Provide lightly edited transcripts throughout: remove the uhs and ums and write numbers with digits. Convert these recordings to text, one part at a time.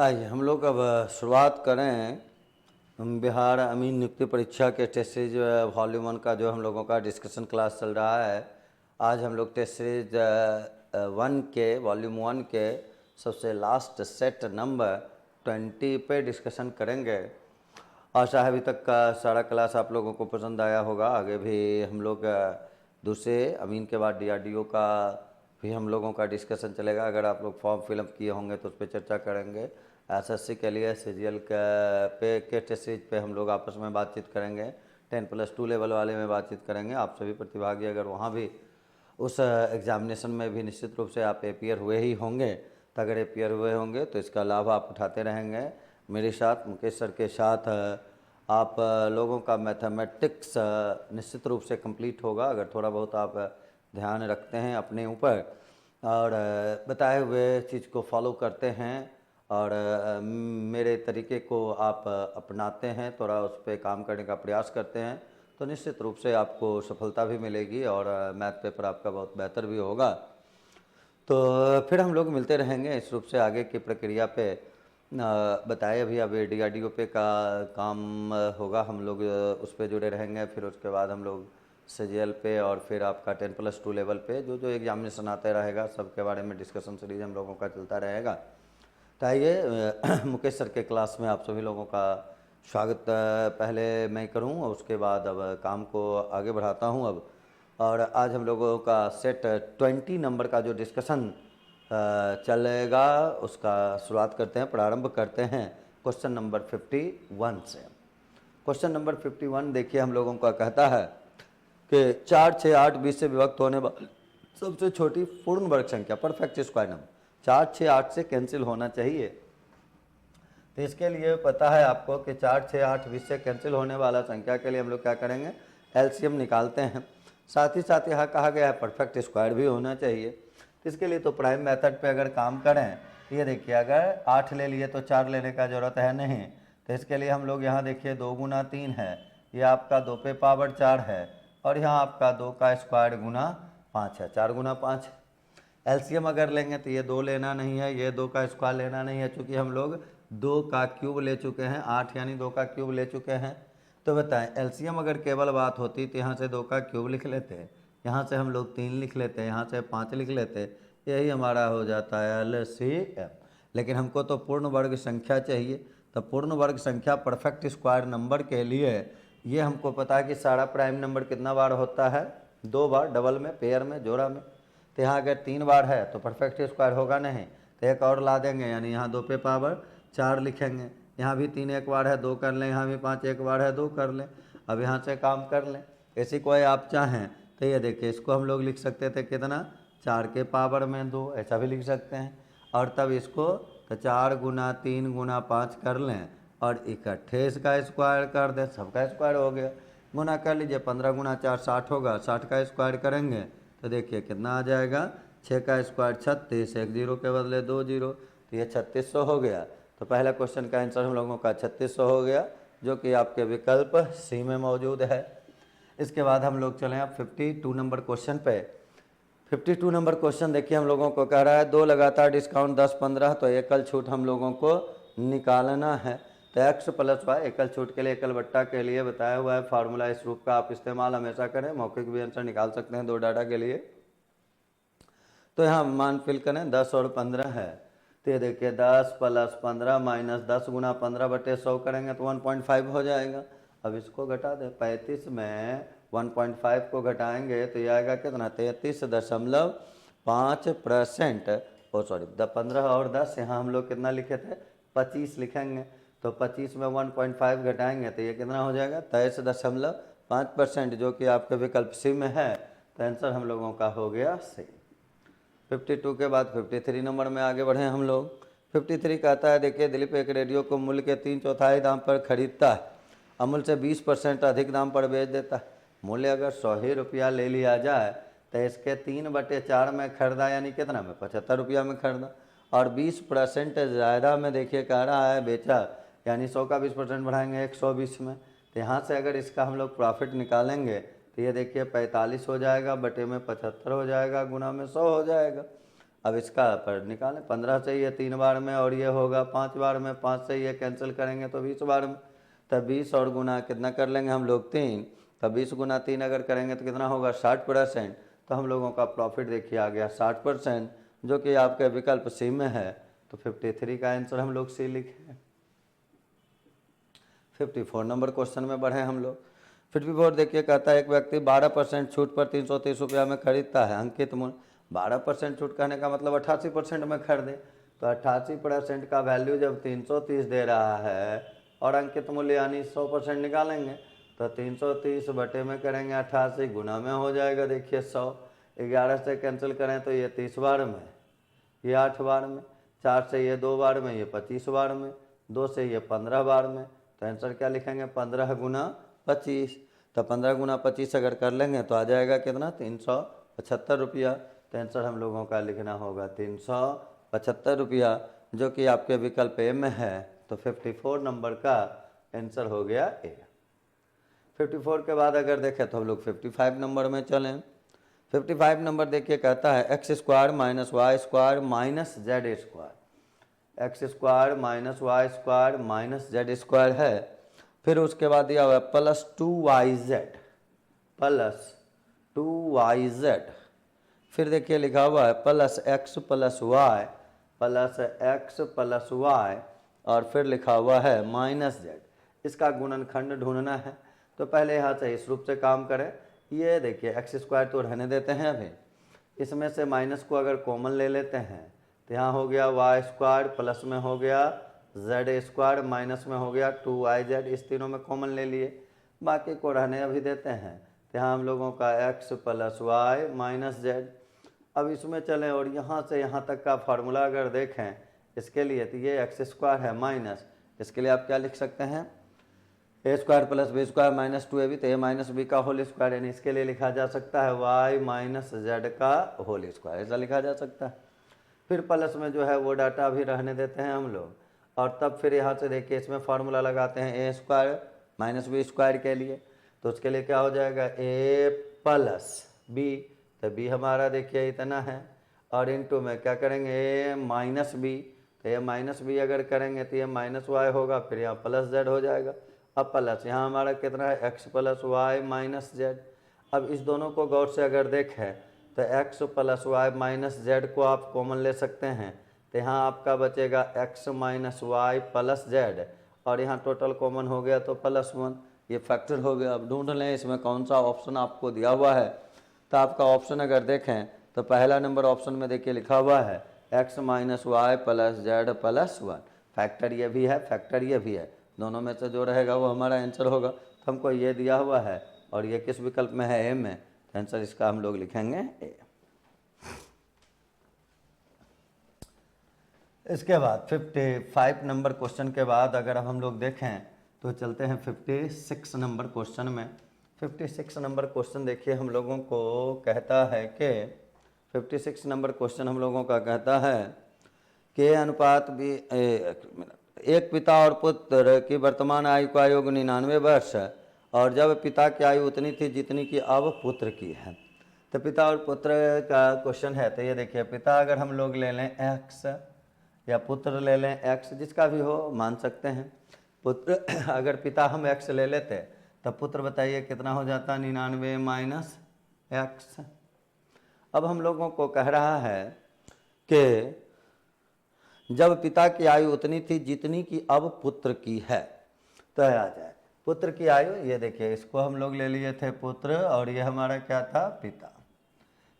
आइए हम लोग अब शुरुआत करें। बिहार अमीन नियुक्ति परीक्षा के टेस्ट सीरीज वॉल्यूम 1 का जो हम लोगों का डिस्कशन क्लास चल रहा है। आज हम लोग टेस्ट सीरीज 1 के वॉल्यूम 1 के सबसे लास्ट सेट नंबर 20 पे डिस्कशन करेंगे। आशा है अभी तक का सारा क्लास आप लोगों को पसंद आया होगा। आगे भी हम लोग दूसरे अमीन के बाद डीआरडीओ का भी हम लोगों का डिस्कशन चलेगा। अगर आप लोग फॉर्म फिलअप किए होंगे तो उस पर चर्चा करेंगे। एसएससी के लिए सीजीएल के टेस्ट सीरीज पे हम लोग आपस में बातचीत करेंगे। 10+2 लेवल वाले में बातचीत करेंगे। आप सभी प्रतिभागी अगर वहाँ भी उस एग्ज़ामिनेशन में भी निश्चित रूप से आप अपियर हुए ही होंगे, तो अगर अपियर हुए होंगे तो इसका लाभ आप उठाते रहेंगे। मेरे साथ मुकेश सर के साथ आप लोगों का मैथमेटिक्स निश्चित रूप से कंप्लीट होगा अगर थोड़ा बहुत आप ध्यान रखते हैं अपने ऊपर और बताए हुए चीज़ को फॉलो करते हैं और मेरे तरीके को आप अपनाते हैं, थोड़ा उस पर काम करने का प्रयास करते हैं, तो निश्चित रूप से आपको सफलता भी मिलेगी और मैथ पेपर आपका बहुत बेहतर भी होगा। तो फिर हम लोग मिलते रहेंगे इस रूप से आगे की प्रक्रिया पे। बताए अभी अब डीआरडीओ पे का काम होगा, हम लोग उस पर जुड़े रहेंगे। फिर उसके बाद हम लोग सीजीएल पे और फिर आपका 10+2 लेवल पे जो जो एग्जामिनेशन आता रहेगा सबके बारे में डिस्कशन सीरीज हम लोगों का चलता रहेगा। तो आइए मुकेश सर के क्लास में आप सभी लोगों का स्वागत पहले मैं करूं और उसके बाद अब काम को आगे बढ़ाता हूं अब। और आज हम लोगों का सेट 20 नंबर का जो डिस्कशन चलेगा उसका शुरुआत करते हैं, प्रारंभ करते हैं क्वेश्चन नंबर 51 से। क्वेश्चन नंबर 51 देखिए हम लोगों का कहता है कि 4, 6, 8, 20 से विभक्त होने वाली सबसे छोटी पूर्ण वर्ग संख्या परफेक्ट स्क्वायर नंबर 4, 6, 8 से कैंसिल होना चाहिए। तो इसके लिए पता है आपको कि 4, 6, 8, 20 से कैंसिल होने वाला संख्या के लिए हम लोग क्या करेंगे, एलसीएम निकालते हैं। साथ ही साथ यहाँ कहा गया है परफेक्ट स्क्वायर भी होना चाहिए। तो इसके लिए तो प्राइम मेथड पे अगर काम करें तो ये देखिए अगर 8 ले लिए तो 4 लेने का ज़रूरत है नहीं। तो इसके लिए हम लोग यहाँ देखिए 2 गुना 3 है, ये आपका 2 पे पावर 4 है और यहाँ आपका 2 का स्क्वायर गुना 5 है, 4 गुना 5। एलसीएम अगर लेंगे तो ये 2 लेना नहीं है, ये 2 का स्क्वायर लेना नहीं है, चूँकि हम लोग 2 का क्यूब ले चुके हैं, 8 यानी 2 का क्यूब ले चुके हैं। तो बताएं एलसीएम अगर केवल बात होती तो यहाँ से 2 का क्यूब लिख लेते, यहाँ से हम लोग 3 लिख लेते, यहाँ से 5 लिख लेते, यही हमारा हो जाता है एलसीएम। लेकिन हमको तो पूर्ण वर्ग संख्या चाहिए। तो पूर्ण वर्ग संख्या परफेक्ट स्क्वायर नंबर के लिए ये हमको पता है कि सारा प्राइम नंबर कितना बार होता है, 2 बार, डबल में, पेयर में, जोड़ा में। तो यहाँ अगर 3 बार है तो परफेक्ट स्क्वायर होगा नहीं, तो एक और ला देंगे यानी यहाँ 2 पे पावर 4 लिखेंगे। यहाँ भी 3 एक बार है 2 कर लें, यहाँ भी 5 एक बार है 2 कर लें। अब यहाँ से काम कर लें। ऐसी कोई आप चाहें तो ये देखिए इसको हम लोग लिख सकते थे कितना, 4 के पावर में 2, ऐसा भी लिख सकते हैं। और तब इसको तो 4 गुना 3 गुना 5 कर लें और इकट्ठे इसका स्क्वायर कर दें, सबका स्क्वायर हो गया। गुना कर लीजिए, 15 गुना 4 60 होगा, 60 का स्क्वायर करेंगे तो देखिए कितना आ जाएगा, 6 का स्क्वायर 36, एक जीरो के बदले 2 जीरो, तो ये 3600 हो गया। तो पहला क्वेश्चन का आंसर हम लोगों का 3600 हो गया, जो कि आपके विकल्प सी में मौजूद है। इसके बाद हम लोग चलें अब 52 नंबर क्वेश्चन पे। 52 नंबर क्वेश्चन देखिए हम लोगों को कह रहा है 2 लगातार डिस्काउंट 10, 15, तो एकल छूट हम लोगों को निकालना है। तो एक्स प्लस वाई एकल छूट के लिए एकल बट्टा के लिए बताया हुआ है फार्मूला, इस रूप का आप इस्तेमाल हमेशा करें, मौखिक भी आंसर निकाल सकते हैं 2 डाटा के लिए। तो यहाँ मान फिल करें 10 और 15 है, तो ये देखिए 10 + 15 माइनस 10 गुना 15/100 करेंगे तो 1.5 हो जाएगा। अब इसको घटा दें, 35 में 1.5 को घटाएंगे तो ये आएगा कितना, 33.5%। ओ सॉरी 15 और 10, यहाँ हम लोग कितना लिखे थे, 25 लिखेंगे। तो 25 में 1.5 घटाएंगे तो ये कितना हो जाएगा, 23.5%, जो कि आपके विकल्प सी में है। तो आंसर हम लोगों का हो गया सी। 52 के बाद 53 नंबर में आगे बढ़े हम लोग। 53 कहता है देखिए दिलीप एक रेडियो को मूल्य के 3/4 दाम पर खरीदता है, अमूल से 20% अधिक दाम पर बेच देता है। मूल्य अगर 100 ही रुपया ले लिया जाए तो इसके 3/4 में खरीदा यानी कितना में, 75 रुपया में खरीदा, और 20% ज़्यादा में देखिए कह रहा है बेचा, यानी 100 का 20% बढ़ाएंगे 120 में। तो यहाँ से अगर इसका हम लोग प्रॉफिट निकालेंगे तो ये देखिए 45 हो जाएगा, बटे में 75 हो जाएगा, गुना में 100 हो जाएगा। अब इसका पर निकालें, 15 चाहिए 3 बार में और ये होगा 5 बार में, 5 से ये कैंसिल करेंगे तो 20 बार में। तब 20 और गुना कितना कर लेंगे हम लोग 3, तब 20 गुना 3 अगर करेंगे तो कितना होगा 60%। तो हम लोगों का प्रॉफिट देखिए आ गया 60%, जो कि आपके विकल्प सी में है। तो 53 का आंसर हम लोग सी लिखे। 54 नंबर क्वेश्चन में बढ़े हम लोग। 54 देखिए कहता है एक व्यक्ति 12% छूट पर 330 रुपया में खरीदता है। अंकित मूल्य 12% छूट कहने का मतलब 88% में खरीदे, तो 88% का वैल्यू जब 330 दे रहा है और अंकित मूल्य यानी 100% निकालेंगे, तो 330 बटे में करेंगे 88, गुना में हो जाएगा देखिए 100। 11 से कैंसिल करें तो ये 30 बार में, ये 8 बार में, 4 से ये 2 बार में, ये 25 बार में, 2 से ये 15 बार में। तो आंसर क्या लिखेंगे 15 गुना 25। तो 15 गुना 25 अगर कर लेंगे तो आ जाएगा कितना 375 रुपया। तो आंसर हम लोगों का लिखना होगा 375 रुपया, जो कि आपके विकल्प ए में है। तो 54 नंबर का आंसर हो गया ए। 54 के बाद अगर देखें तो हम लोग 55 नंबर में चलें। 55 नंबर देखिए कहता है x square minus Y square minus Z square. X square minus Y square minus Z square है, फिर उसके बाद दिया हुआ है प्लस 2yz, प्लस 2yz। फिर देखिए लिखा हुआ है plus x plus Y, plus x plus Y, और फिर लिखा हुआ है माइनस जेड। इसका गुणनखंड ढूंढना है। तो पहले यहाँ से इस रूप से काम करें। ये देखिए एक्स स्क्वायर तो रहने देते हैं अभी, इसमें से माइनस को अगर कॉमन ले लेते हैं तो यहाँ हो गया वाई स्क्वायर, प्लस में हो गया जेड स्क्वायर, माइनस में हो गया 2yz। इस तीनों में कॉमन ले लिए, बाकी को रहने अभी देते हैं। तो यहाँ हम लोगों का x plus Y minus Z. अब इसमें चलें और यहाँ से यहाँ तक का फार्मूला अगर देखें इसके लिए, तो ये एक्स स्क्वायर है माइनस, इसके लिए आप क्या लिख सकते हैं A square plus B square minus 2ab। तो ए माइनस बी का होल स्क्वायर, यानी इसके लिए लिखा जा सकता है वाई माइनस जेड का होल स्क्वायर, ऐसा लिखा जा सकता है। फिर प्लस में जो है वो डाटा भी रहने देते हैं हम लोग, और तब फिर यहाँ से देखिए इसमें फार्मूला लगाते हैं A square minus B square के लिए। तो उसके लिए क्या हो जाएगा ए प्लस बी, तो बी हमारा देखिए इतना है, और इनटू में क्या करेंगे ए माइनस बी। तो ये माइनस बी अगर करेंगे तो ये माइनस वाई होगा, फिर यहाँ प्लस जेड हो जाएगा। अब प्लस यहाँ हमारा कितना है X plus Y minus Z. अब इस दोनों को गौर से अगर देखें तो X plus Y minus Z को आप कॉमन ले सकते हैं। तो यहाँ आपका बचेगा X minus Y plus Z, और यहाँ टोटल कॉमन हो गया तो +1, ये फैक्टर हो गया। अब ढूंढ लें इसमें कौन सा ऑप्शन आपको दिया हुआ है। तो आपका ऑप्शन अगर देखें तो पहला नंबर ऑप्शन में देखिए लिखा हुआ है X minus Y plus Z plus 1। Factor ये भी है, फैक्टर ये भी है, दोनों में से जो रहेगा वो हमारा आंसर होगा। तो हमको ये दिया हुआ है और ये किस विकल्प में है ए में, तो आंसर इसका हम लोग लिखेंगे ए। इसके बाद 55 नंबर क्वेश्चन के बाद अगर हम लोग देखें तो चलते हैं 56 नंबर क्वेश्चन में। 56 नंबर क्वेश्चन देखिए हम लोगों को कहता है कि 56 नंबर क्वेश्चन हम लोगों का कहता है कि अनुपात भी एक पिता और पुत्र की वर्तमान आयु का योग 99 वर्ष है, और जब पिता की आयु उतनी थी जितनी कि अब पुत्र की है। तो पिता और पुत्र का क्वेश्चन है। तो ये देखिए पिता अगर हम लोग ले लें x या पुत्र ले लें x, जिसका भी हो मान सकते हैं। पुत्र अगर पिता हम x ले लेते तब पुत्र बताइए कितना हो जाता 99 माइनस x। अब हम लोगों को कह रहा है कि जब पिता की आयु उतनी थी जितनी कि अब पुत्र की है। तो आ जाए पुत्र की आयु, ये देखिए इसको हम लोग ले लिए थे पुत्र, और ये हमारा क्या था पिता।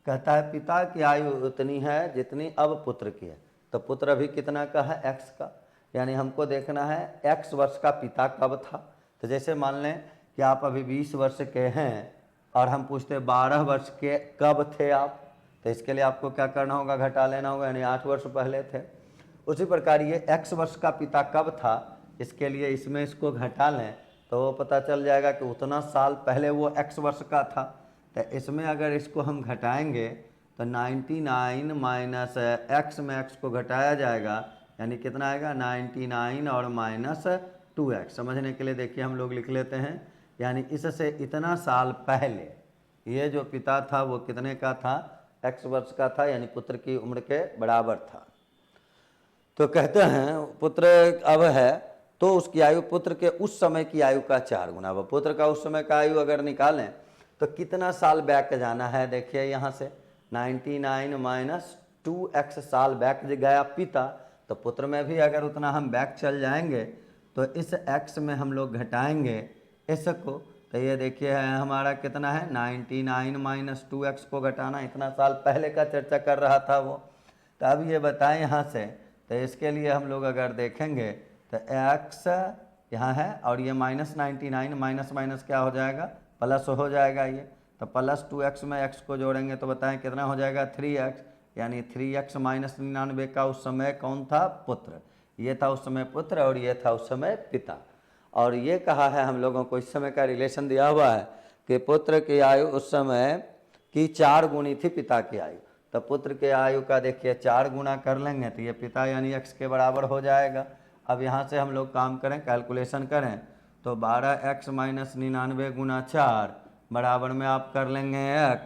कहता है पिता की आयु उतनी है जितनी अब पुत्र की है। तो पुत्र अभी कितना का है x का, यानी हमको देखना है x वर्ष का पिता कब था। तो जैसे मान लें कि आप अभी 20 वर्ष के हैं और हम पूछते 12 वर्ष के कब थे आप, तो इसके लिए आपको क्या करना होगा घटा लेना होगा, यानी 8 वर्ष पहले थे। उसी प्रकार ये x वर्ष का पिता कब था, इसके लिए इसमें इसको घटा लें तो वो पता चल जाएगा कि उतना साल पहले वो x वर्ष का था। तो इसमें अगर इसको हम घटाएंगे तो 99 माइनस x में x को घटाया जाएगा, यानी कितना आएगा 99 और माइनस 2x। समझने के लिए देखिए हम लोग लिख लेते हैं, यानी इससे इतना साल पहले ये जो पिता था वो कितने का था x वर्ष का था, यानी पुत्र की उम्र के बराबर था। तो कहते हैं पुत्र अब है तो उसकी आयु पुत्र के उस समय की आयु का 4 गुना। अब पुत्र का उस समय का आयु अगर निकालें तो कितना साल बैक जाना है, देखिए यहाँ से 99 माइनस 2x साल बैक गया पिता, तो पुत्र में भी अगर उतना हम बैक चल जाएंगे तो इस x में हम लोग घटाएंगे इसको, तो ये देखिए हमारा कितना है 99 माइनस 2x को घटाना, इतना साल पहले का चर्चा कर रहा था वो। तो अब ये बताएं यहाँ से, तो इसके लिए हम लोग अगर देखेंगे तो x यहाँ है और ये माइनस 99 माइनस माइनस क्या हो जाएगा, प्लस हो जाएगा ये, तो प्लस 2x में x को जोड़ेंगे तो बताएं कितना हो जाएगा 3x, यानी 3x माइनस 99 का उस समय कौन था, पुत्र। ये था उस समय पुत्र और ये था उस समय पिता। और ये कहा है हम लोगों को, इस समय का रिलेशन दिया हुआ है कि पुत्र की आयु उस समय की 4 गुनी थी पिता की आयु। तो पुत्र के आयु का देखिए 4 गुना कर लेंगे तो ये पिता यानी x के बराबर हो जाएगा। अब यहाँ से हम लोग काम करें, कैलकुलेशन करें तो 12x माइनस 99 गुना 4 बराबर में आप कर लेंगे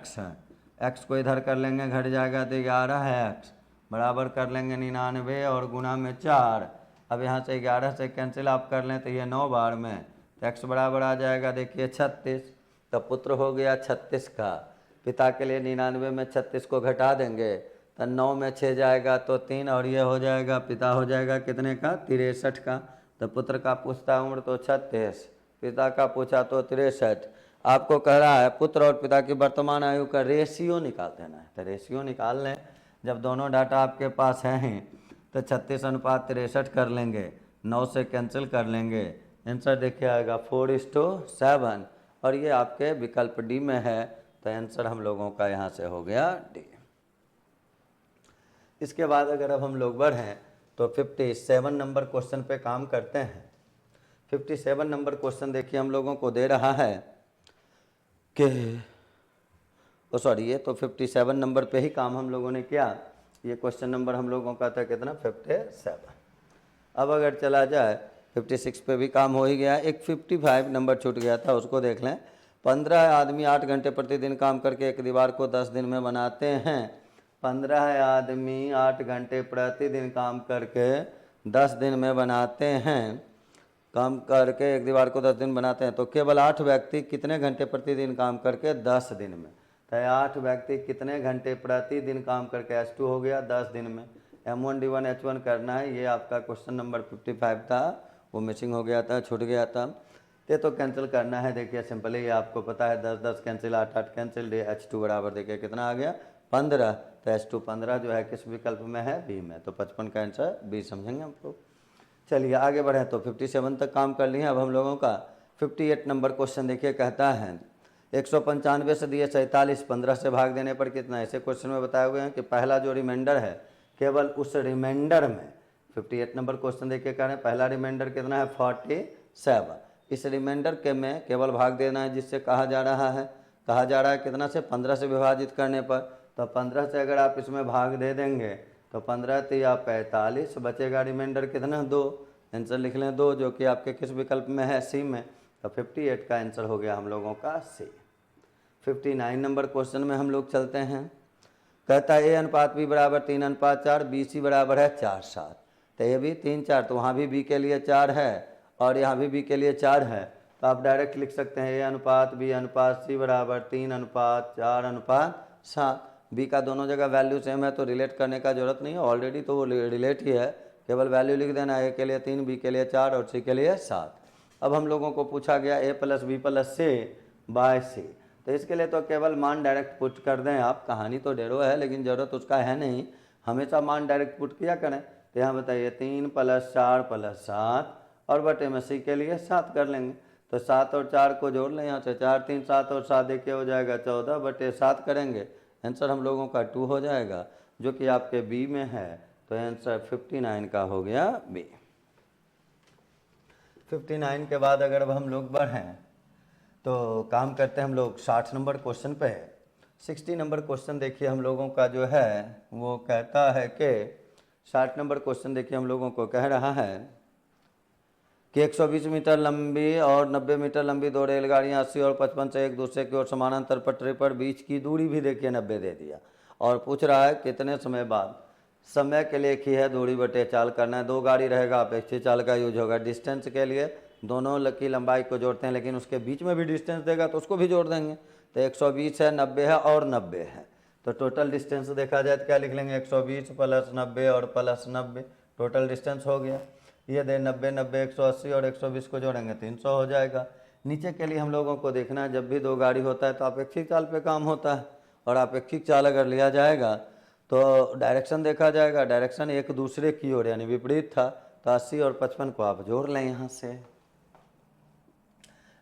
x को इधर कर लेंगे, घट जाएगा तो 11x बराबर कर लेंगे 99 और गुना में 4। अब यहाँ से 11 से कैंसिल आप कर लें तो ये 9 बार में, तो x बराबर आ जाएगा देखिए 36। तो पुत्र हो गया 36 का, पिता के लिए 99 में 36 को घटा देंगे तो 9 में 6 जाएगा तो 3 और ये हो जाएगा पिता हो जाएगा कितने का, 63 का। तो पुत्र का पूछता उम्र तो 36, पिता का पूछा तो 63। आपको कह रहा है पुत्र और पिता की वर्तमान आयु का रेशियो निकाल देना है, तो रेशियो निकाल लें। जब दोनों डाटा आपके पास हैं तो 36 अनुपात 63 कर लेंगे, 9 से कैंसिल कर लेंगे, आंसर देखिए आएगा 4:7 और ये आपके विकल्प डी में है। तो आंसर हम लोगों का यहाँ से हो गया डी। इसके बाद अगर अब हम लोग बढ़ें तो 57 नंबर क्वेश्चन पे काम करते हैं। 57 नंबर क्वेश्चन देखिए हम लोगों को दे रहा है कि ये तो 57 नंबर पे ही काम हम लोगों ने किया। ये क्वेश्चन नंबर हम लोगों का था कितना, 57। अब अगर चला जाए 56 पे भी काम हो ही गया। एक 55 नंबर छूट गया था, उसको देख लें। 15 आदमी 8 घंटे प्रतिदिन काम करके एक दीवार को 10 दिन में बनाते हैं। 15 आदमी 8 घंटे प्रतिदिन काम करके 10 दिन में बनाते हैं, काम करके एक दीवार को 10 दिन बनाते हैं, तो केवल 8 व्यक्ति कितने घंटे प्रतिदिन काम करके 10 दिन में। तो 8 व्यक्ति कितने घंटे प्रतिदिन काम करके, S2 हो गया 10 दिन में। M1 D1 H1 करना है, ये आपका क्वेश्चन नंबर 55 था, वो मिसिंग हो गया था, छूट गया था। ये तो कैंसिल करना है, देखिए सिंपल ही आपको पता है 10 10 कैंसिल, 8 8 कैंसिल, H2 बराबर देखिए कितना आ गया 15। तो H2 15 जो है किस विकल्प में है, बी में। तो 55 का आंसर बी समझेंगे हम लोग। चलिए आगे बढ़े तो 57 तक काम कर लिए। अब हम लोगों का 58 नंबर क्वेश्चन देखिए, कहता है 195 से दिए 47, 15 से भाग देने पर कितना। ऐसे क्वेश्चन में बताए हुए हैं कि पहला जो रिमाइंडर है केवल उस रिमाइंडर में, 58 नंबर क्वेश्चन देखिए कह रहे हैं पहला रिमाइंडर कितना है 47, इस रिमाइंडर के में केवल भाग देना है, जिससे कहा जा रहा है कितना से, 15 से विभाजित करने पर। तो 15 से अगर आप इसमें भाग दे देंगे तो 15 तिया 45, बचेगा रिमाइंडर कितना 2, आंसर लिख लें 2, जो कि आपके किस विकल्प में है, सी में। तो 58 का आंसर हो गया हम लोगों का सी। 59 नंबर क्वेश्चन में हम लोग चलते हैं। कहता है A अनुपात B बराबर 3:4, BC बराबर है 4:7। तो ये भी 3:4, तो वहाँ भी B के लिए 4 है और यहाँ भी B के लिए 4 है। तो आप डायरेक्ट लिख सकते हैं A अनुपात B अनुपात C बराबर 3:4:7। B का दोनों जगह वैल्यू सेम है तो रिलेट करने का जरूरत नहीं है, ऑलरेडी तो वो रिलेट ही है, केवल वैल्यू लिख देना, A के लिए 3, B के लिए 4 और C के लिए 7। अब हम लोगों को पूछा गया A + B + C bye C, तो इसके लिए तो केवल मान डायरेक्ट पुट कर दें आप। कहानी तो ढेरों है लेकिन ज़रूरत उसका है नहीं, हमेशा मान डायरेक्ट पुट किया करें। तो यहाँ बताइए 3 + 4 + 7 और बटे में C के लिए 7 कर लेंगे। तो 7 और 4 को जोड़ लें, यहाँ से 4 3 7 और 7 देखिए हो जाएगा 14 बटे 7 करेंगे, आंसर हम लोगों का 2 हो जाएगा, जो कि आपके बी में है। तो आंसर 59 का हो गया बी। 59 के बाद अगर अब हम लोग बढ़ें तो काम करते हैं हम लोग 60 नंबर क्वेश्चन पे। 60 नंबर क्वेश्चन देखिए हम लोगों का जो है वो कहता है कि 60 नंबर क्वेश्चन देखिए हम लोगों को कह रहा है कि 120 मीटर लंबी और 90 मीटर लंबी दो रेलगाड़ियाँ 80 और 55 से एक दूसरे की ओर समानांतर पटरी पर बीच की दूरी भी देखिए 90 दे दिया, और पूछ रहा है कितने समय बाद। समय के लिए एक ही है, दूरी बटे चाल करना है। 2 गाड़ी रहेगा, अपेक्षित चाल का यूज होगा। डिस्टेंस के लिए दोनों की लंबाई को जोड़ते हैं, लेकिन उसके बीच में भी डिस्टेंस देगा तो उसको भी जोड़ देंगे। तो 120 है, 90 है और 90 है, तो टोटल डिस्टेंस देखा जाए तो क्या लिख लेंगे, 120 प्लस 90 और प्लस 90, टोटल डिस्टेंस हो गया। ये दे 90 90 180 और 120 को जोड़ेंगे 300 हो जाएगा। नीचे के लिए हम लोगों को देखना है, जब भी 2 गाड़ी होता है तो अपेक्षित चाल पे काम होता है, और अपेक्षित चाल अगर लिया जाएगा तो डायरेक्शन देखा जाएगा, डायरेक्शन एक दूसरे की ओर यानी विपरीत था, तो 80 और 55 को आप जोड़ लें यहाँ से।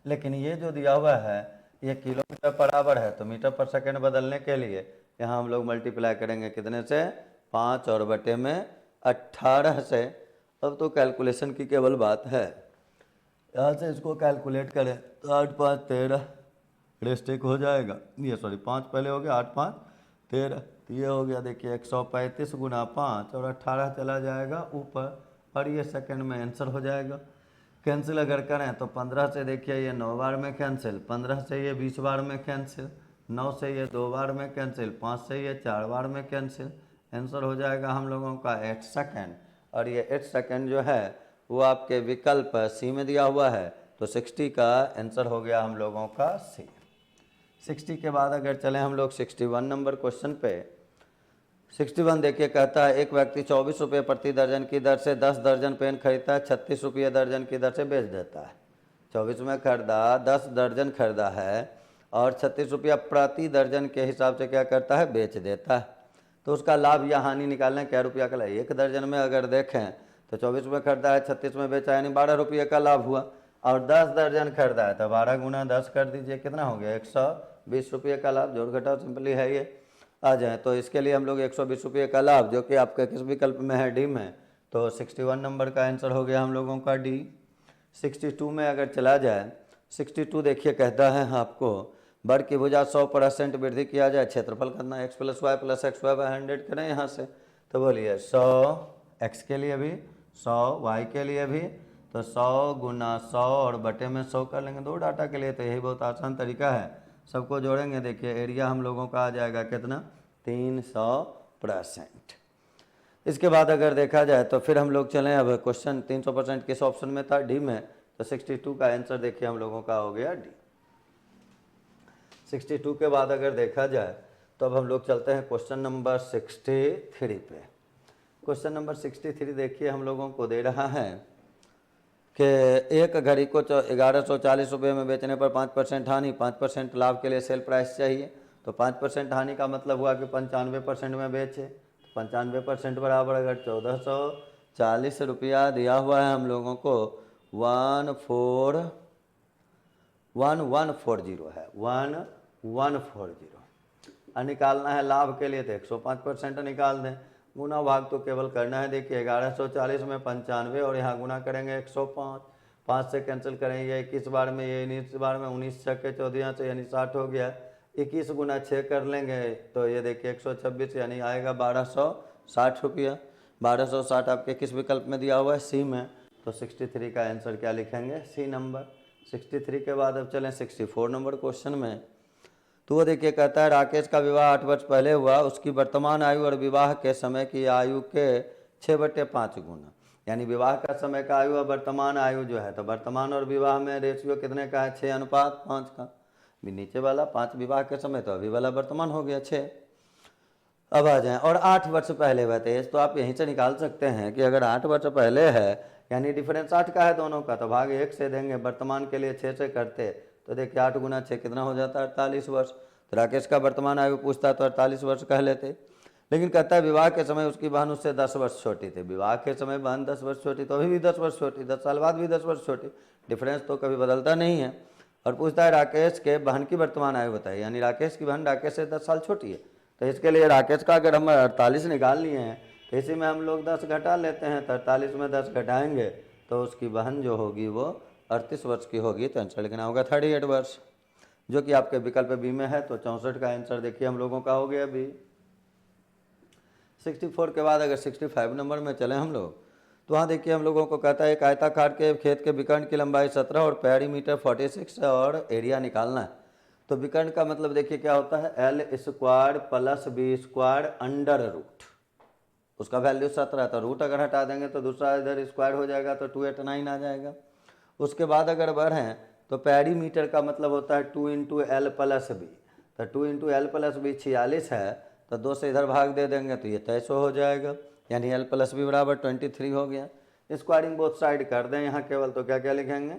लेकिन ये जो दिया हुआ है ये किलोमीटर पर आवर है, तो मीटर पर सेकंड बदलने के लिए यहाँ हम लोग मल्टीप्लाई करेंगे कितने से, 5 और बटे में 18 से। अब तो कैलकुलेशन की केवल बात है, यहाँ से इसको कैलकुलेट करें तो 8 5 13 रेस्टिक हो जाएगा, ये सॉरी 5 पहले हो गया, 8 5 13, तो ये हो गया देखिए 135 गुना 5 और 18 चला जाएगा ऊपर, और ये सेकंड में आंसर हो जाएगा। कैंसिल अगर करें तो 15 से देखिए ये 9 बार में कैंसिल, 15 से ये 20 बार में कैंसिल, 9 से ये 2 बार में कैंसिल, 5 से ये 4 बार में कैंसिल। आंसर हो जाएगा हम लोगों का 8 सेकेंड, और ये 8 सेकेंड जो है वो आपके विकल्प सी में दिया हुआ है, तो 60 का आंसर हो गया हम लोगों का सी। 60 के बाद अगर चलें हम लोग 61 नंबर क्वेश्चन पे। 61 देखिए कहता है एक व्यक्ति 24 रुपये प्रति दर्जन की दर से 10 दर्जन पेन खरीदता है, 36 रुपये दर्जन की दर से बेच देता है। 24 में खरीदा, 10 दर्जन खरीदा है और 36 रुपया प्रति दर्जन के हिसाब से क्या करता है, बेच देता है। तो उसका लाभ या हानि निकालना क्या रुपया का लाभ। एक दर्जन में अगर देखें तो 24 में खरीदा है, 36 में बेचा, यानी 12 रुपये का लाभ हुआ। और 10 दर्जन खरीदा है तो 12 गुना 10 कर दीजिए, कितना हो गया, 120 रुपये का लाभ। जोड़ घटाव सिंपली है ये आ जाए, तो इसके लिए हम लोग 120 रुपये का लाभ, जो कि आपके किस विकल्प में है, डी में, तो 61 नंबर का आंसर हो गया हम लोगों का डी। 62 में अगर चला जाए, 62 देखिए कहता है आपको वर्ग की भुजा 100% वृद्धि किया जाए, क्षेत्रफल करना x + y + x² 100 करें यहाँ से, तो बोलिए 100 x के लिए भी 100 y के लिए भी, तो 100 गुना 100 और बटे में 100 कर लेंगे 2 डाटा के लिए। तो यही बहुत आसान तरीका है, सबको जोड़ेंगे। देखिए एरिया हम लोगों का आ जाएगा कितना, 300%। इसके बाद अगर देखा जाए तो फिर हम लोग चलें, अब क्वेश्चन 300% किस ऑप्शन में था, डी में, तो 62 का आंसर देखिए हम लोगों का हो गया डी। 62 के बाद अगर देखा जाए तो अब हम लोग चलते हैं क्वेश्चन नंबर 63 पे। क्वेश्चन नंबर 63 देखिए हम लोगों को दे रहा है कि एक घड़ी को 1140 रुपये में बेचने पर 5% हानि, 5% लाभ के लिए सेल प्राइस चाहिए। तो 5% हानि का मतलब हुआ कि 95% में बेचे, 95% बराबर अगर 1440 रुपया दिया हुआ है हम लोगों को, 1140 है, 1140 और निकालना है लाभ के लिए, तो 105% निकाल दें। गुना भाग तो केवल करना है, देखिए 1140 में 95 और यहाँ गुना करेंगे 105, 5 से कैंसिल करेंगे 21 बार में, ये 19 बार में, 19 छक्के 14 से यानी 60 हो गया। 21 गुना 6 कर लेंगे तो ये देखिए 126 यानी आएगा 1260 रुपया। 1260 आपके किस विकल्प में दिया हुआ है, सी में, तो 63 का आंसर क्या लिखेंगे, सी नंबर। 63 के बाद अब चलें 64 नंबर क्वेश्चन में। तो वो देखिए कहता है राकेश का विवाह 8 वर्ष पहले हुआ, उसकी वर्तमान आयु और विवाह के समय की आयु के 6/5 गुना, यानी विवाह का समय का आयु और वर्तमान आयु जो है, तो वर्तमान और विवाह में रेशियो कितने का है, 6:5 का। भी नीचे वाला 5 विवाह के समय, तो अभी वाला वर्तमान हो गया 6। अब आ जाएं, और 8 वर्ष पहले हुए थे, तो आप यहीं से निकाल सकते हैं कि अगर 8 वर्ष पहले है यानी डिफरेंस 8 का है दोनों का, तो भाग 1 से देंगे। वर्तमान के लिए 6 से करते तो देखिए 8 गुना 6 कितना हो जाता है, 48 वर्ष। तो राकेश का वर्तमान आयु पूछता तो 48 वर्ष कह लेते, लेकिन कहता है विवाह के समय उसकी बहन उससे 10 वर्ष छोटी थी। विवाह के समय बहन 10 वर्ष छोटी, तो अभी भी 10 वर्ष छोटी, 10 साल बाद भी 10 वर्ष छोटी, डिफरेंस तो कभी बदलता नहीं है। और पूछता है राकेश के बहन की वर्तमान आयु बताइए, यानी राकेश की बहन राकेश से 10 साल छोटी है। तो इसके लिए राकेश का अगर हम 48 निकाल लिए हैं, तो इसी में हम लोग 10 घटा लेते हैं, तो 48 में 10 घटाएंगे तो उसकी बहन जो होगी वो 38 वर्ष की होगी, तो आंसर लिखना होगा 38 वर्ष, जो कि आपके विकल्प बी में है। तो 64 का आंसर देखिए हम लोगों का हो गया बी। 64 के बाद अगर 65 नंबर में चलें हम लोग, तो वहाँ देखिए हम लोगों को कहता है एक आयताकार के खेत के विकर्ण की लंबाई 17 और पेरीमीटर 46 और एरिया निकालना है। तो विकर्ण का मतलब देखिए क्या होता है, L square plus B square under root, उसका वैल्यू 17 था, रूट अगर हटा देंगे तो दूसरा इधर स्क्वायर हो जाएगा तो 289 आ जाएगा। उसके बाद अगर बढ़ें तो पेरीमीटर का मतलब होता है 2 इंटू एल प्लस बी, तो 2 इंटू एल प्लस बी 46 है, तो 2 से इधर भाग दे देंगे तो ये 2300 हो जाएगा, यानी एल प्लस बी बराबर 23 हो गया। स्क्वायरिंग बोथ साइड कर दें यहाँ केवल, तो क्या क्या लिखेंगे,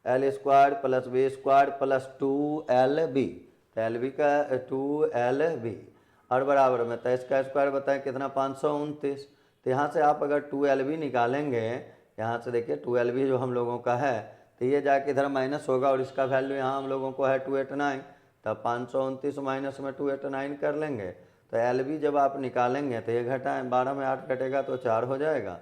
L square plus B square plus 2LB, तो एल बी का 2LB और बराबर में 23 का स्क्वायर बताएं कितना 529। तो यहाँ से आप अगर 2LB निकालेंगे, यहाँ से देखिए 2LB जो हम लोगों का है, तो ये जाके इधर माइनस होगा और इसका वैल्यू यहाँ हम लोगों को है 289, तब 529 माइनस में 289 कर लेंगे। तो LB जब आप निकालेंगे तो ये घटाएं, 12 में 8 घटेगा तो 4 हो जाएगा,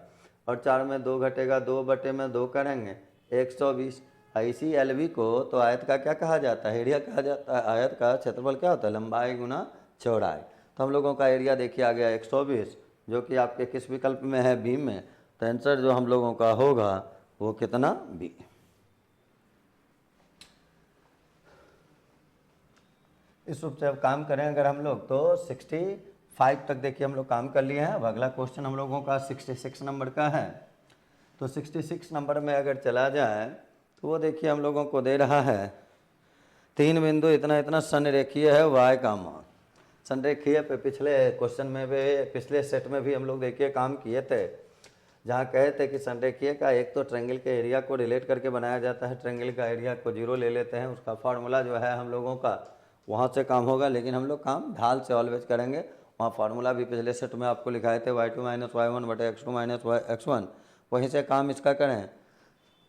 और 4 में 2 घटेगा, 2 बटे में 2 करेंगे 120। इसी LB को तो आयत का क्या कहा जाता है, एरिया कहा जाता है। आयत का क्षेत्रफल क्या होता है, लंबाई गुना चौड़ाई। तो हम लोगों का एरिया देखिए आ गया 120, जो कि आपके किस विकल्प में है, बी में। तो आंसर जो हम लोगों का होगा वो कितना, बी। इस रूप से अब काम करें अगर हम लोग तो 65 तक देखिए हम लोग काम कर लिए हैं। अब अगला क्वेश्चन हम लोगों का 66 नंबर का है। तो 66 नंबर में अगर चला जाए तो वो देखिए हम लोगों को दे रहा है 3 बिंदु इतना इतना संरेखीय है y का मान। संरेखीय पे पिछले क्वेश्चन में भी, पिछले सेट में भी हम लोग देखिए काम किए थे, जहाँ कहे थे कि संरेखीय का एक तो ट्रेंगल के एरिया को रिलेट करके बनाया जाता है, ट्रेंगल का एरिया को 0 ले लेते हैं, उसका फार्मूला जो है हम लोगों का वहाँ से काम होगा, लेकिन हम लोग काम ढाल से ऑलवेज करेंगे। वहाँ फार्मूला भी पिछले सेट में आपको लिखाए थे, y2 माइनस y1 बटे x2 माइनस x1, वहीं से काम इसका करें।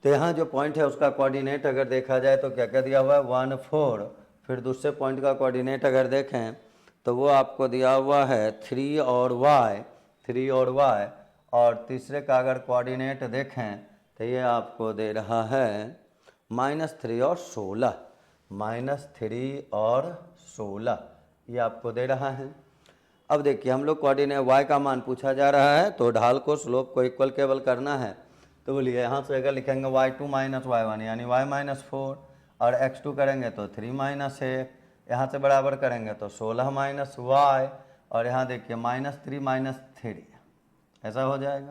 तो यहाँ जो पॉइंट है उसका कोऑर्डिनेट अगर देखा जाए तो क्या क्या दिया हुआ है, 1 4। फिर दूसरे पॉइंट का कोऑर्डिनेट अगर देखें तो वो आपको दिया हुआ है 3 और y, और तीसरे का अगर कोऑर्डिनेट देखें तो ये आपको दे रहा है -3 और 16, -3 और 16 ये आपको दे रहा है। अब देखिए हम लोग कोऑर्डिनेट y का मान पूछा जा रहा है, तो ढाल को स्लोप को इक्वल केवल करना है। तो बोलिए यहाँ से अगर लिखेंगे y2 माइनस y1 यानी y माइनस 4, और x2 करेंगे तो 3 माइनस 1, यहाँ से बराबर करेंगे तो 16 माइनस y, और यहाँ देखिए -3 माइनस 3, ऐसा हो जाएगा।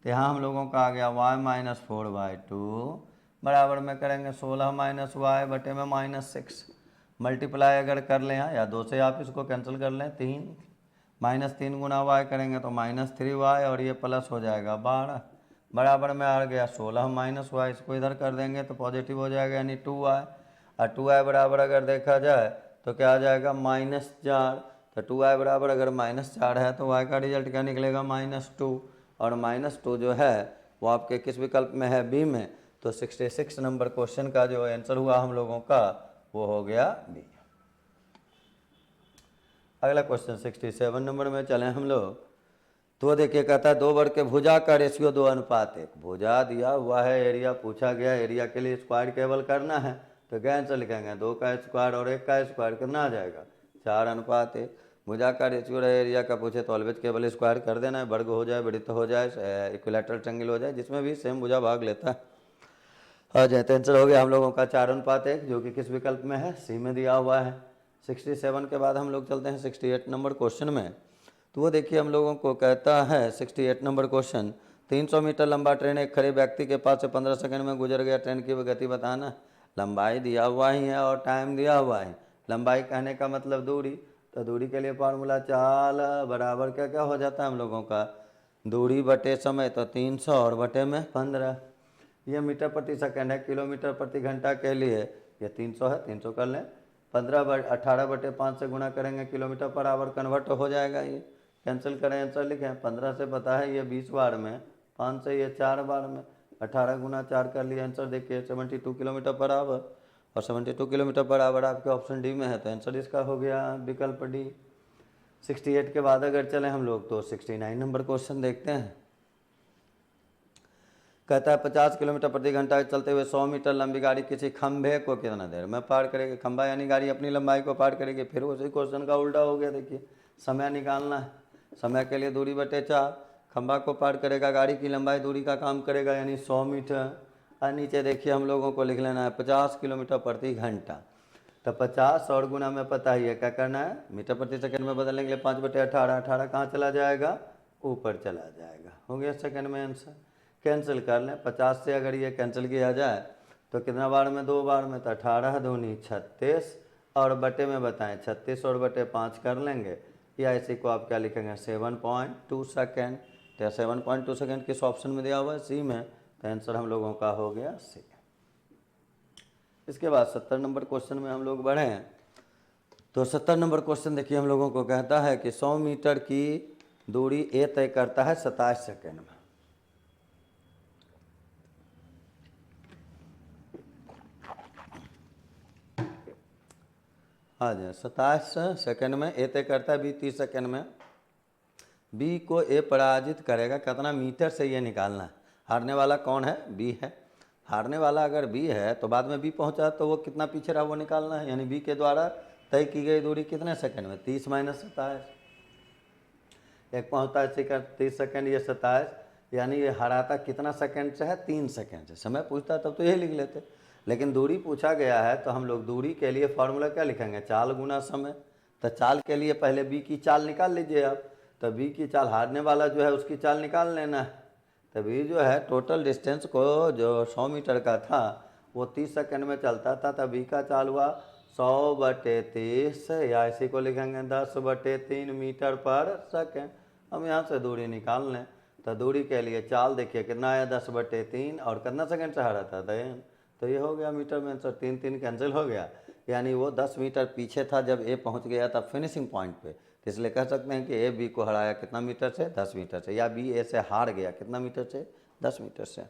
तो यहाँ हम लोगों का आ गया y माइनस 4/2 बराबर में करेंगे 16 माइनस y बटे में -6। मल्टीप्लाई अगर कर लें यहाँ, या 2 से आप इसको कैंसिल कर लें, 3 गुना y करेंगे तो -3y, और ये प्लस हो जाएगा 12 बराबर में आ गया 16 माइनस y। इसको इधर कर देंगे तो पॉजिटिव हो जाएगा, यानी 2y, और 2y बराबर अगर देखा जाए तो क्या आ जाएगा -4। तो 2y बराबर अगर -4 है तो y का रिजल्ट क्या निकलेगा -2, और -2 जो है वो आपके किस विकल्प में है, बी में। तो 66 नंबर क्वेश्चन का जो आंसर हुआ हम लोगों का वो हो गया बी। अगला क्वेश्चन 67 नंबर में चले हम लोग। तो देखिए कहता है 2 वर्ग के भुजा का रेशियो 2:1। भुजा दिया हुआ है, एरिया पूछा गया, एरिया के लिए स्क्वायर केवल करना है, तो क्या आंसर लिखेंगे, 2 का स्क्वायर और 1 का स्क्वायर कितना आ जाएगा, 4:1। भुजा का रेशियो रहे, एरिया का पूछे तो ऑलवेज केवल स्क्वायर कर देना है, वर्ग हो जाए, वृत्त हो जाए, इक्विलैटरल ट्रायंगल हो जाए, जिसमें भी सेम भुजा भाग लेता है आ जाए। तो आंसर हो गया हम लोगों का 4:1, जो कि किस विकल्प में है, सी में दिया हुआ है। 67 के बाद हम लोग चलते हैं 68 नंबर क्वेश्चन में। तो वो देखिए हम लोगों को कहता है 68 नंबर क्वेश्चन, 300 मीटर लंबा ट्रेन एक खड़े व्यक्ति के पास से 15 सेकंड में गुजर गया, ट्रेन की गति बताना। लंबाई दिया हुआ ही है और टाइम दिया हुआ है। लंबाई कहने का मतलब दूरी, तो दूरी के लिए फार्मूला चाल बराबर क्या क्या हो जाता है हम लोगों का, दूरी बटे समय, तो 300 और बटे में 15। ये मीटर प्रति सेकंड है, किलोमीटर प्रति घंटा के लिए ये 300 है, 300 कर लें, 18/5 से गुणा करेंगे, किलोमीटर पर आवर कन्वर्ट हो जाएगा। ये कैंसिल करें, आंसर लिखें, 15 से पता है ये 20 बार में, 5 से ये 4 बार में, 18 गुना 4 कर लिया, आंसर देखिए 72 किलोमीटर पर आवर, और 72 किलोमीटर पर आवर आपके ऑप्शन डी में है, तो आंसर इसका हो गया विकल्प डी। 68 के बाद अगर चलें हम लोग तो 69 नंबर क्वेश्चन देखते हैं। कहता है 50 किलोमीटर प्रति घंटा चलते हुए 100 मीटर लंबी गाड़ी किसी खंभे को कितना देर में पार करेगी। खंभा यानी गाड़ी अपनी लंबाई को पार करेगी। फिर उसी क्वेश्चन का उल्टा हो गया, देखिए समय निकालना है, समय के लिए दूरी बटे 4, खंभा को पार करेगा, गाड़ी की लंबाई दूरी का काम करेगा यानी 100 मीटर, और नीचे देखिए हम लोगों को लिख लेना है 50 किलोमीटर प्रति घंटा। तो 50 और गुना में पता ही है क्या करना है, मीटर प्रति सेकंड में बदलने के लिए 5/18, 18 कहाँ चला जाएगा, ऊपर चला जाएगा। हो गया सेकंड में आंसर। कैंसिल कर लें, 50 से अगर ये कैंसिल किया जाए तो कितना बार में, 2 बार में, तो 18 दूनी 36 और बटे में बताएं 36 और बटे 5 कर लेंगे, या इसी को आप क्या लिखेंगे 7.2 सेकेंड। तो 7.2 सेकेंड किस ऑप्शन में दिया हुआ है, सी में, तो आंसर हम लोगों का हो गया सी। इसके बाद 70 नंबर क्वेश्चन में हम लोग बढ़े हैं। तो 70 नंबर क्वेश्चन देखिए हम लोगों को कहता है कि 100 मीटर की दूरी ए तय करता है 27 सेकेंड में। हाँ जी, 27 सेकेंड में ए तय करता है, बी 30 सेकेंड में। बी को ए पराजित करेगा कितना मीटर से, ये निकालना है। हारने वाला कौन है, बी है। हारने वाला अगर बी है तो बाद में बी पहुंचा तो वो कितना पीछे रहा वो निकालना है, यानी बी के द्वारा तय की गई दूरी कितने सेकंड में, 30 - 27। एक पहुंचता है 30 सेकंड, ये 27, यानी ये हराता कितना सेकंड से है, 3 सेकंड से। समय पूछता तब तो यही लिख लेते, लेकिन दूरी पूछा गया है तो हम लोग दूरी के लिए फॉर्मूला क्या लिखेंगे, चाल गुना समय। तो चाल के लिए पहले बी की चाल निकाल लीजिए आप। तो बी की चाल, हारने वाला जो है उसकी चाल निकाल लेना है। तो बी जो है टोटल डिस्टेंस को जो 100 मीटर का था वो 30 सेकंड में चलता था, तो बी का चाल हुआ 100/30, या इसी को लिखेंगे 10/3 मीटर पर सेकंड। हम यहाँ से दूरी निकाल लें, तो दूरी के लिए चाल देखिए कितना आया, 10/3, और कितना सेकंड से हारा था, 10। तो ये हो गया मीटर में आंसर, 3 3 कैंसिल हो गया, यानी वो 10 मीटर पीछे था जब ए पहुँच गया था फिनिशिंग पॉइंट पे। तो इसलिए कह सकते हैं कि ए बी को हराया कितना मीटर से, 10 मीटर से, या बी ए से हार गया कितना मीटर से, 10 मीटर से।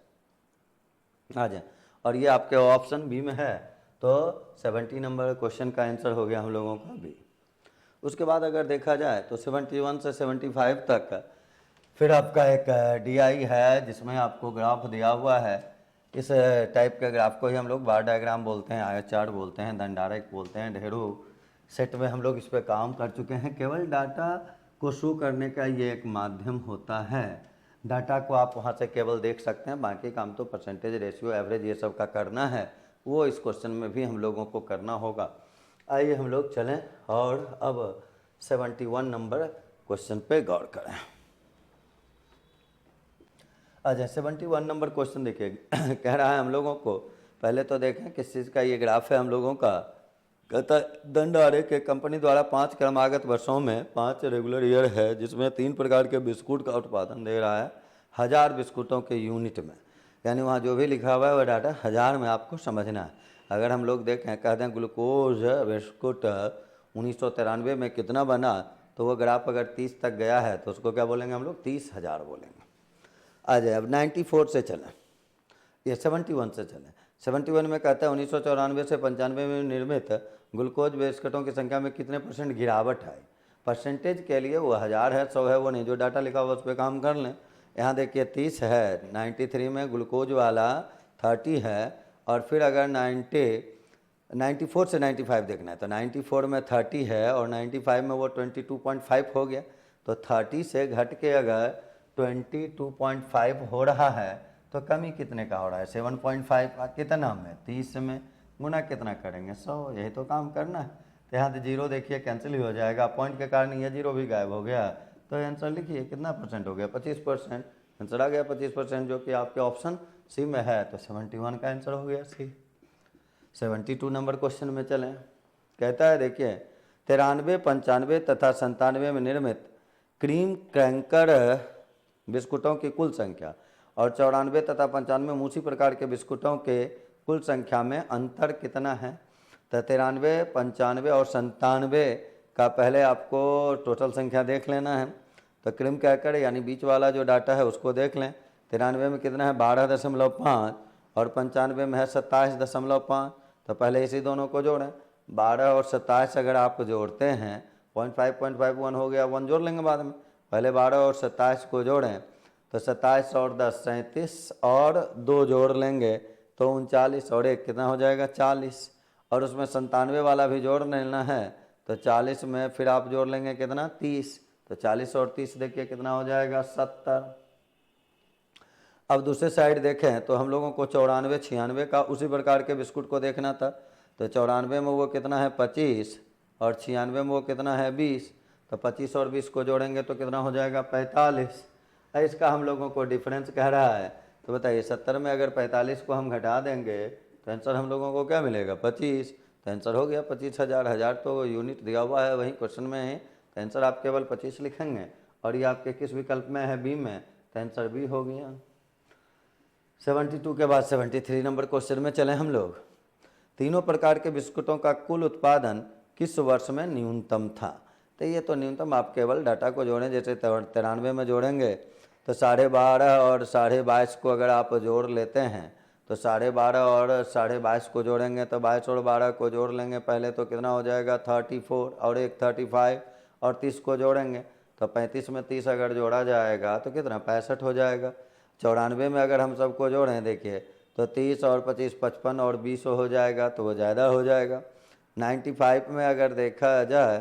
आ जाए, और ये आपके ऑप्शन बी में है, तो 70 नंबर क्वेश्चन का आंसर हो गया हम लोगों का बी। उसके बाद अगर देखा जाए तो 71 से 75 तक फिर आपका एक DI है जिसमें आपको ग्राफ दिया हुआ है। इस टाइप के ग्राफ को ही हम लोग बार डायग्राम बोलते हैं, आयत चार्ट बोलते हैं, दंडारेख बोलते हैं। ढेरों सेट में हम लोग इस पर काम कर चुके हैं। केवल डाटा को शो करने का ये एक माध्यम होता है। डाटा को आप वहाँ से केवल देख सकते हैं, बाकी काम तो परसेंटेज, रेशियो, एवरेज ये सब का करना है, वो इस क्वेश्चन में भी हम लोगों को करना होगा। आइए हम लोग चलें और अब 71 नंबर क्वेश्चन पे गौर करें। अच्छा, 71 नंबर क्वेश्चन देखिए कह रहा है हम लोगों को, पहले तो देखें किस चीज़ का ये ग्राफ है हम लोगों का। कहता दंड आरेख के कंपनी द्वारा 5 क्रमागत वर्षों में 5 रेगुलर ईयर है जिसमें 3 प्रकार के बिस्कुट का उत्पादन दे रहा है 1000 बिस्कुटों के यूनिट में। यानी वहाँ जो भी लिखा हुआ है वह डाटा 1000 में आपको समझना है। अगर हम लोग देखें, कहते हैं ग्लूकोज बिस्कुट 1993 में कितना बना, तो वो ग्राफ अगर 30 तक गया है तो उसको क्या बोलेंगे हम लोग, 30,000 बोलेंगे। आ जाए, अब 94 से चलें, ये 71 से चलें। 71 में कहता है 1994 से 95 में निर्मित ग्लूकोज बिस्कुटों की संख्या में कितने % गिरावट आई। परसेंटेज के लिए वो 1000 है, 100 है, वो नहीं, जो डाटा लिखा हुआ उस पर काम कर लें। यहाँ देखिए 30 है, 93 में ग्लूकोज वाला 30 है, और फिर अगर 94 से 95 देखना है तो 94 में 30 है और 95 में वो 22.5 हो गया। तो 30 से घट के अगर 22.5 हो रहा है तो कमी कितने का हो रहा है, 7.5 कितना में, 30 में, गुना कितना करेंगे, 100। यही तो काम करना है। तो यहाँ से जीरो देखिए कैंसिल ही हो जाएगा, पॉइंट के कारण ये जीरो भी गायब हो गया। तो आंसर लिखिए कितना % हो गया, 25%। आंसर आ गया 25%, जो कि आपके ऑप्शन सी में है। तो 71 का आंसर हो गया सी। 72 नंबर क्वेश्चन में चलें। कहता है देखिए 93, 95 तथा 97 में निर्मित क्रीम क्रैकर बिस्कुटों की कुल संख्या और 94 तथा 95 में उसी प्रकार के बिस्कुटों के कुल संख्या में अंतर कितना है। तो 93, 95 और 97 का पहले आपको टोटल संख्या देख लेना है। तो क्रीम क्रैकर यानी बीच वाला जो डाटा है उसको देख लें। 93 में कितना है, 12.5, और 95 में है 27.5। तो पहले इसी दोनों को जोड़ें। 12 और 27 अगर आप जोड़ते हैं 0.5 हो गया, 1 जोड़ लेंगे बाद में। पहले 12 और 27 को जोड़ें तो 27 और 10 37, और 2 जोड़ लेंगे तो 39, और 1 कितना हो जाएगा, 40। और उसमें 97 वाला भी जोड़ लेना है, तो 40 में फिर आप जोड़ लेंगे कितना, 30। तो 40 और 30 देखिए कितना हो जाएगा, 70। अब दूसरे साइड देखें तो हम लोगों को 94, 96 का उसी प्रकार के बिस्कुट को देखना था। तो 94 में वो कितना है 25 और 96 में वो कितना है 20, तो 25 और 20 को जोड़ेंगे तो कितना हो जाएगा 45। इसका हम लोगों को डिफरेंस कह रहा है। तो बताइए 70 में अगर 45 को हम घटा देंगे तो आंसर हम लोगों को क्या मिलेगा 25। तो आंसर हो गया 25,000। हज़ार तो यूनिट दिया हुआ है वहीं क्वेश्चन में है, तो आंसर आप केवल 25 लिखेंगे। और ये आपके किस विकल्प में है बी में, तो आंसर बी हो गया। 72 के बाद 73 नंबर क्वेश्चन में चले हम लोग। तीनों प्रकार के बिस्कुटों का कुल उत्पादन किस वर्ष में न्यूनतम था। तो ये तो न्यूनतम आप केवल डाटा को जोड़ें, जैसे 93 में जोड़ेंगे तो 12.5 और 22.5 को अगर आप जोड़ लेते हैं तो 12.5 और 22.5 को जोड़ेंगे तो 22 और 12 को जोड़ लेंगे पहले तो कितना हो जाएगा 34 और एक 35 और 30 को जोड़ेंगे तो 35 में 30 अगर जोड़ा जाएगा तो कितना 65 हो जाएगा। 94 में अगर हम सबको जोड़ें देखिए तो 30 और 25 55 और 20 हो जाएगा तो वो ज़्यादा हो जाएगा। 95 में अगर देखा जाए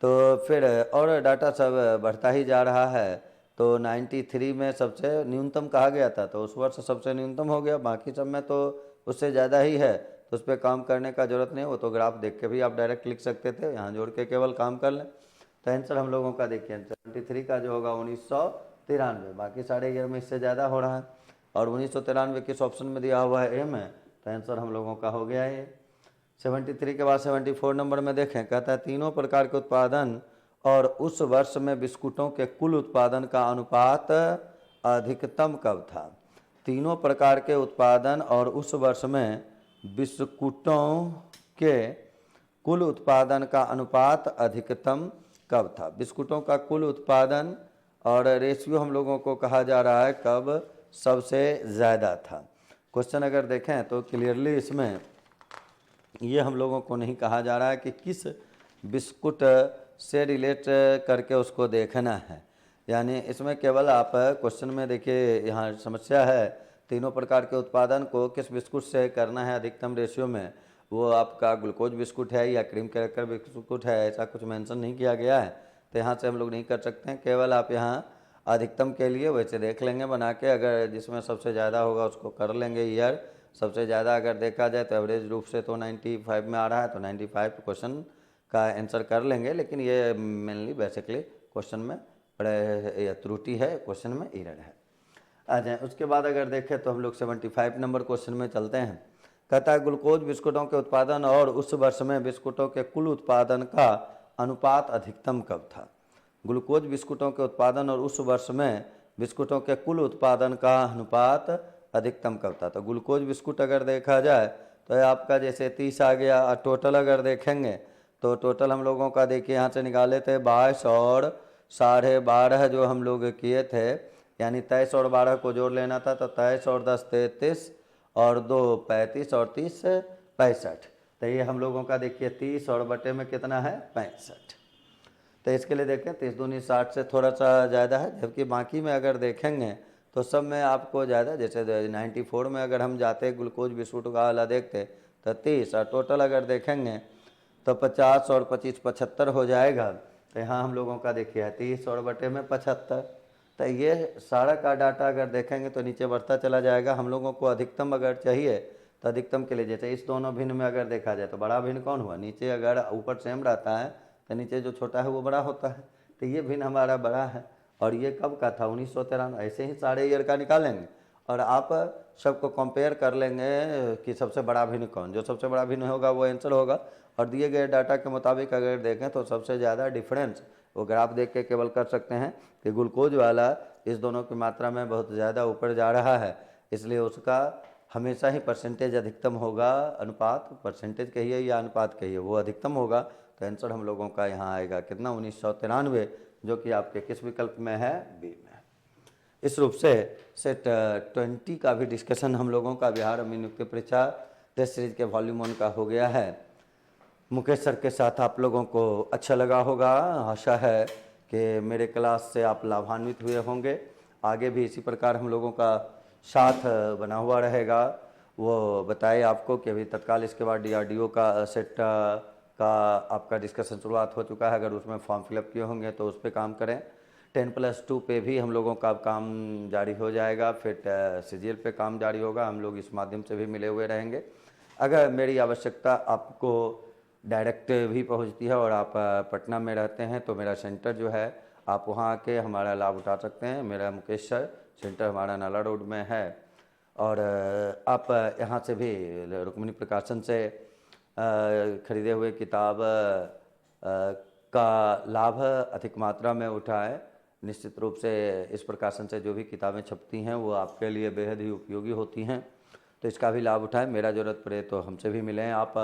तो फिर और डाटा सब बढ़ता ही जा रहा है। तो 93 में सबसे न्यूनतम कहा गया था तो उस वर्ष सबसे न्यूनतम हो गया, बाकी सब में तो उससे ज़्यादा ही है, तो उस पर काम करने का ज़रूरत नहीं है, वो तो ग्राफ देख के भी आप डायरेक्ट लिख सकते थे, यहाँ जोड़ के केवल काम कर लें। तो आंसर हम लोगों का देखिए 73 का जो होगा 1993, बाकी सारे ईयर में इससे ज़्यादा हो रहा है। और 1993 किस ऑप्शन में दिया हुआ है ए में, तो आंसर हम लोगों का हो गया ये। 73 के बाद 74 नंबर में देखें, कहता है तीनों प्रकार के उत्पादन और उस वर्ष में बिस्कुटों के कुल उत्पादन का अनुपात अधिकतम कब था। तीनों प्रकार के उत्पादन और उस वर्ष में बिस्कुटों के कुल उत्पादन का अनुपात अधिकतम कब था। बिस्कुटों का कुल उत्पादन और रेशियो हम लोगों को कहा जा रहा है कब सबसे ज़्यादा था। क्वेश्चन अगर देखें तो क्लियरली इसमें ये हम लोगों को नहीं कहा जा रहा है कि किस बिस्कुट से रिलेट करके उसको देखना है, यानी इसमें केवल आप क्वेश्चन में देखिए यहाँ समस्या है तीनों प्रकार के उत्पादन को किस बिस्कुट से करना है अधिकतम रेशियो में, वो आपका ग्लूकोज बिस्कुट है या क्रीम क्रैकर बिस्कुट है, ऐसा कुछ मेंशन नहीं किया गया है, तो यहाँ से हम लोग नहीं कर सकते हैं। केवल आप यहाँ अधिकतम के लिए वैसे देख लेंगे बना के, अगर जिसमें सबसे ज़्यादा होगा उसको कर लेंगे ईयर। सबसे ज़्यादा अगर देखा जाए तो एवरेज रूप से तो 95 में आ रहा है, तो 95 क्वेश्चन का आंसर कर लेंगे, लेकिन ये मेनली बेसिकली क्वेश्चन में बड़े त्रुटि है, क्वेश्चन में एरर है। आ जाए उसके बाद अगर देखें तो हम लोग 75 नंबर क्वेश्चन में चलते हैं। कहता है ग्लूकोज बिस्कुटों के उत्पादन और उस वर्ष में बिस्कुटों के कुल उत्पादन का अनुपात अधिकतम कब था। ग्लूकोज बिस्कुटों के उत्पादन और उस वर्ष में बिस्कुटों के कुल उत्पादन का अनुपात अधिकतम कब था। तो ग्लूकोज बिस्कुट अगर देखा जाए तो आपका जैसे 30 आ गया, और टोटल अगर देखेंगे तो टोटल हम लोगों का देखिए यहाँ से निकाले थे 22 और 12.5 जो हम लोग किए थे, यानी 23 और 12 को जोड़ लेना था, तो 23 और 10 33 और 2 35 और 30 65। तो ये हम लोगों का देखिए 30 और बटे में कितना है 65। तो इसके लिए देखें 30 दूनी 60 से थोड़ा सा ज़्यादा है, जबकि बाकी में अगर देखेंगे तो सब में आपको ज़्यादा, जैसे 94 में अगर हम जाते ग्लूकोज बिस्कुट का वाला देखते तो 30, और टोटल अगर देखेंगे तो 50 और 25 75 हो जाएगा। तो यहाँ हम लोगों का देखिए 30 और बटे में 75। तो ये सारा का डाटा अगर देखेंगे तो नीचे बढ़ता चला जाएगा। हम लोगों को अधिकतम अगर चाहिए तो अधिकतम के लिए जैसे इस दोनों भिन्न में अगर देखा जाए तो बड़ा भिन्न कौन हुआ, नीचे अगर ऊपर सेम रहता है तो नीचे जो छोटा है वो बड़ा होता है, तो ये भिन्न हमारा बड़ा है। और ये कब का था 1993। ऐसे ही सारे ईयर का निकालेंगे और आप सबको कंपेयर कर लेंगे कि सबसे बड़ा भिन्न कौन, जो सबसे बड़ा भिन्न होगा वो आंसर होगा। और दिए गए डाटा के मुताबिक अगर देखें तो सबसे ज़्यादा डिफरेंस वो ग्राफ देख के केवल कर सकते हैं कि ग्लूकोज वाला इस दोनों की मात्रा में बहुत ज़्यादा ऊपर जा रहा है, इसलिए उसका हमेशा ही परसेंटेज अधिकतम होगा। अनुपात परसेंटेज कहिए या अनुपात कहिए वो अधिकतम होगा। तो आंसर हम लोगों का यहाँ आएगा कितना 1993, जो कि आपके किस विकल्प में है बी में। इस रूप से सेट 20 का भी डिस्कशन हम लोगों का बिहार अमीन नियुक्ति परीक्षा टेस्ट सीरीज के वॉल्यूम 1 का हो गया है। मुकेश सर के साथ आप लोगों को अच्छा लगा होगा, आशा है कि मेरे क्लास से आप लाभान्वित हुए होंगे। आगे भी इसी प्रकार हम लोगों का साथ बना हुआ रहेगा। वो बताए आपको कि अभी तत्काल इसके बाद DRDO का सेट का आपका डिस्कशन शुरुआत हो चुका है, अगर उसमें फॉर्म फिलअप किए होंगे तो उस पर काम करें। 10+2 पे भी हम लोगों का काम जारी हो जाएगा, फिर CGL पे काम जारी होगा, हम लोग इस माध्यम से भी मिले हुए रहेंगे। अगर मेरी आवश्यकता आपको डायरेक्ट भी पहुंचती है और आप पटना में रहते हैं तो मेरा सेंटर जो है आप वहां आके हमारा लाभ उठा सकते हैं। मेरा मुकेश सर सेंटर हमारा नाला रोड में है। और आप यहाँ से भी रुक्मिणी प्रकाशन से खरीदे हुए किताब का लाभ अधिक मात्रा में उठाएं। निश्चित रूप से इस प्रकाशन से जो भी किताबें छपती हैं वो आपके लिए बेहद ही उपयोगी होती हैं, तो इसका भी लाभ उठाएं। मेरा ज़रूरत पड़े तो हमसे भी मिलें आप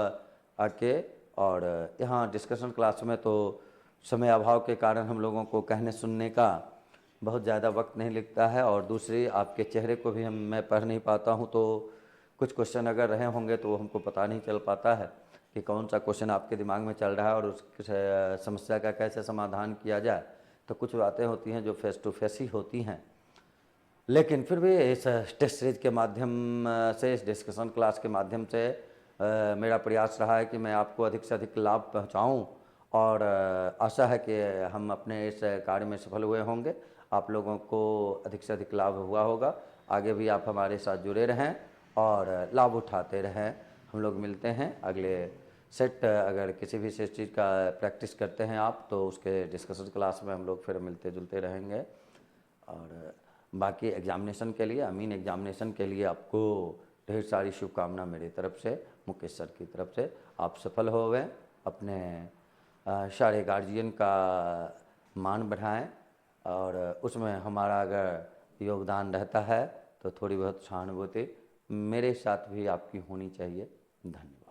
आके। और यहाँ डिस्कशन क्लास में तो समय अभाव के कारण हम लोगों को कहने सुनने का बहुत ज़्यादा वक्त नहीं लगता है, और दूसरी आपके चेहरे को भी मैं पढ़ नहीं पाता हूँ, तो कुछ क्वेश्चन अगर रहे होंगे तो वो हमको पता नहीं चल पाता है कि कौन सा क्वेश्चन आपके दिमाग में चल रहा है और उस समस्या का कैसे समाधान किया जाए। तो कुछ बातें होती हैं जो फेस टू फेस ही होती हैं, लेकिन फिर भी इस टेस्ट सीरीज के माध्यम से, इस डिस्कशन क्लास के माध्यम से मेरा प्रयास रहा है कि मैं आपको अधिक से अधिक लाभ पहुंचाऊं, और आशा है कि हम अपने इस कार्य में सफल हुए होंगे। आप लोगों को अधिक से अधिक लाभ हुआ होगा। आगे भी आप हमारे साथ जुड़े रहें और लाभ उठाते रहें। हम लोग मिलते हैं अगले सेट। अगर किसी भी सेट चीज़ का प्रैक्टिस करते हैं आप तो उसके डिस्कशन क्लास में हम लोग फिर मिलते जुलते रहेंगे। और बाकी एग्ज़ामिनेशन के लिए, अमीन एग्ज़ामिनेशन के लिए आपको ढेर सारी शुभकामना मेरी तरफ से, मुकेश सर की तरफ से। आप सफल हो गए, अपने सारे गार्जियन का मान बढ़ाएं, और उसमें हमारा अगर योगदान रहता है तो थोड़ी बहुत सहानुभूति मेरे साथ भी आपकी होनी चाहिए। धन्यवाद।